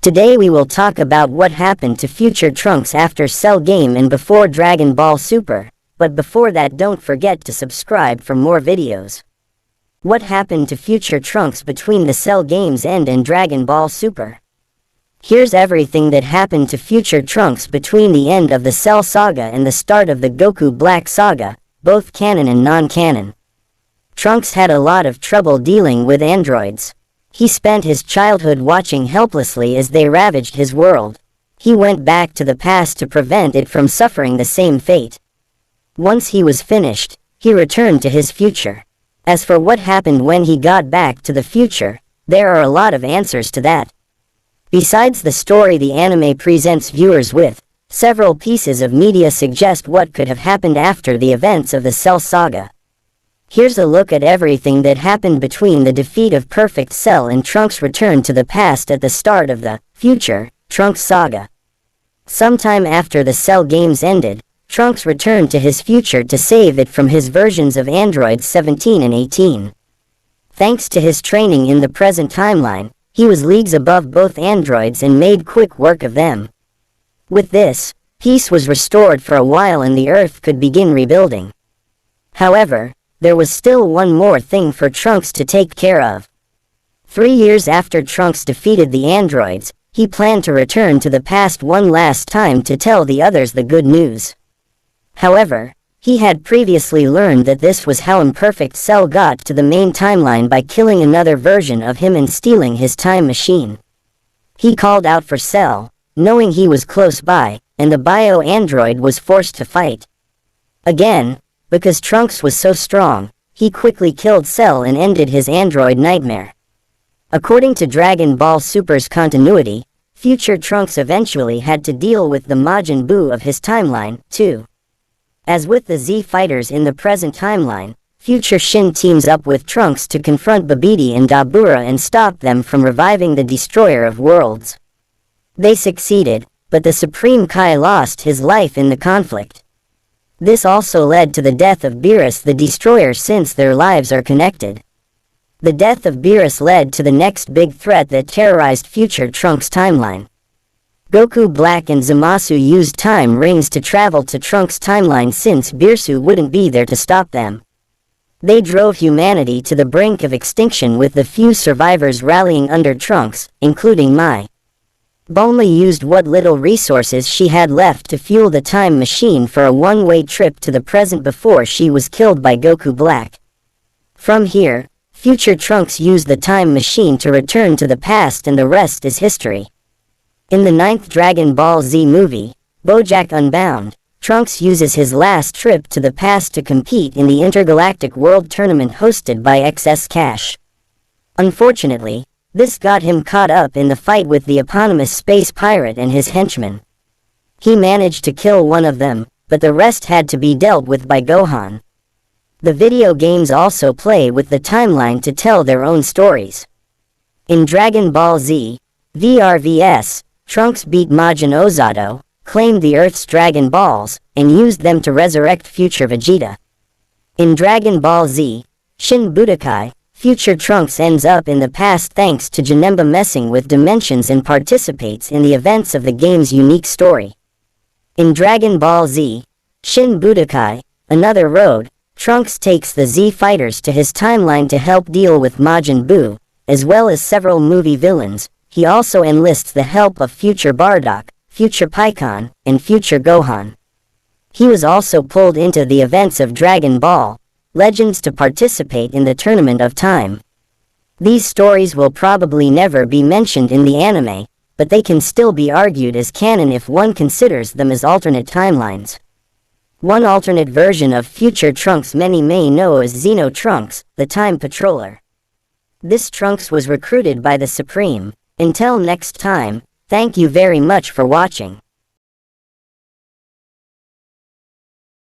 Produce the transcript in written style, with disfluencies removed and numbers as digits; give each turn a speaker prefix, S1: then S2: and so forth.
S1: Today we will talk about what happened to future Trunks after Cell game and before Dragon Ball Super, but before that don't forget to subscribe for more videos. What happened to future Trunks between the Cell game's end and Dragon Ball Super? Here's everything that happened to future Trunks between the end of the Cell saga and the start of the Goku Black saga, both canon and non-canon. Trunks had a lot of trouble dealing with androids. He spent his childhood watching helplessly as they ravaged his world. He went back to the past to prevent it from suffering the same fate. Once he was finished, he returned to his future. As for what happened when he got back to the future, there are a lot of answers to that. Besides the story the anime presents viewers with, several pieces of media suggest what could have happened after the events of the Cell saga. Here's a look at everything that happened between the defeat of Perfect Cell and Trunks' return to the past at the start of the future Trunks saga. Sometime after the Cell games ended, Trunks returned to his future to save it from his versions of androids 17 and 18. Thanks to his training in the present timeline, he was leagues above both androids and made quick work of them. With this, peace was restored for a while and the Earth could begin rebuilding. However, there was still one more thing for Trunks to take care of. 3 years after Trunks defeated the androids, he planned to return to the past one last time to tell the others the good news. However, he had previously learned that this was how Imperfect Cell got to the main timeline by killing another version of him and stealing his time machine. He called out for Cell, knowing he was close by, and the bio-android was forced to fight. Again, because Trunks was so strong, he quickly killed Cell and ended his android nightmare. According to Dragon Ball Super's continuity, future Trunks eventually had to deal with the Majin Buu of his timeline, too. As with the Z fighters in the present timeline, future Shin teams up with Trunks to confront Babidi and Dabura and stop them from reviving the Destroyer of Worlds. They succeeded, but the Supreme Kai lost his life in the conflict. This also led to the death of Beerus the Destroyer since their lives are connected. The death of Beerus led to the next big threat that terrorized future Trunks' timeline. Goku Black and Zamasu used time rings to travel to Trunks' timeline since Beerus wouldn't be there to stop them. They drove humanity to the brink of extinction with the few survivors rallying under Trunks, including Mai. Bulma used what little resources she had left to fuel the time machine for a one-way trip to the present before she was killed by Goku Black. From here, future Trunks used the time machine to return to the past and the rest is history. In the 9th Dragon Ball Z movie, BoJack Unbound, Trunks uses his last trip to the past to compete in the Intergalactic World Tournament hosted by XS Cash. Unfortunately, this got him caught up in the fight with the eponymous space pirate and his henchmen. He managed to kill one of them, but the rest had to be dealt with by Gohan. The video games also play with the timeline to tell their own stories. In Dragon Ball Z, VRVS, Trunks beat Majin Ozado, claimed the Earth's Dragon Balls, and used them to resurrect future Vegeta. In Dragon Ball Z, Shin Budokai, future Trunks ends up in the past thanks to Janemba messing with dimensions and participates in the events of the game's unique story. In Dragon Ball Z, Shin Budokai, Another Road, Trunks takes the Z fighters to his timeline to help deal with Majin Buu, as well as several movie villains. He also enlists the help of future Bardock, future Pikkon, and future Gohan. He was also pulled into the events of Dragon Ball Legends to participate in the Tournament of Time. These stories will probably never be mentioned in the anime, but they can still be argued as canon if one considers them as alternate timelines. One alternate version of future Trunks many may know as Xeno Trunks, the Time Patroller. This Trunks was recruited by the Supreme. Until next time, thank you very much for watching.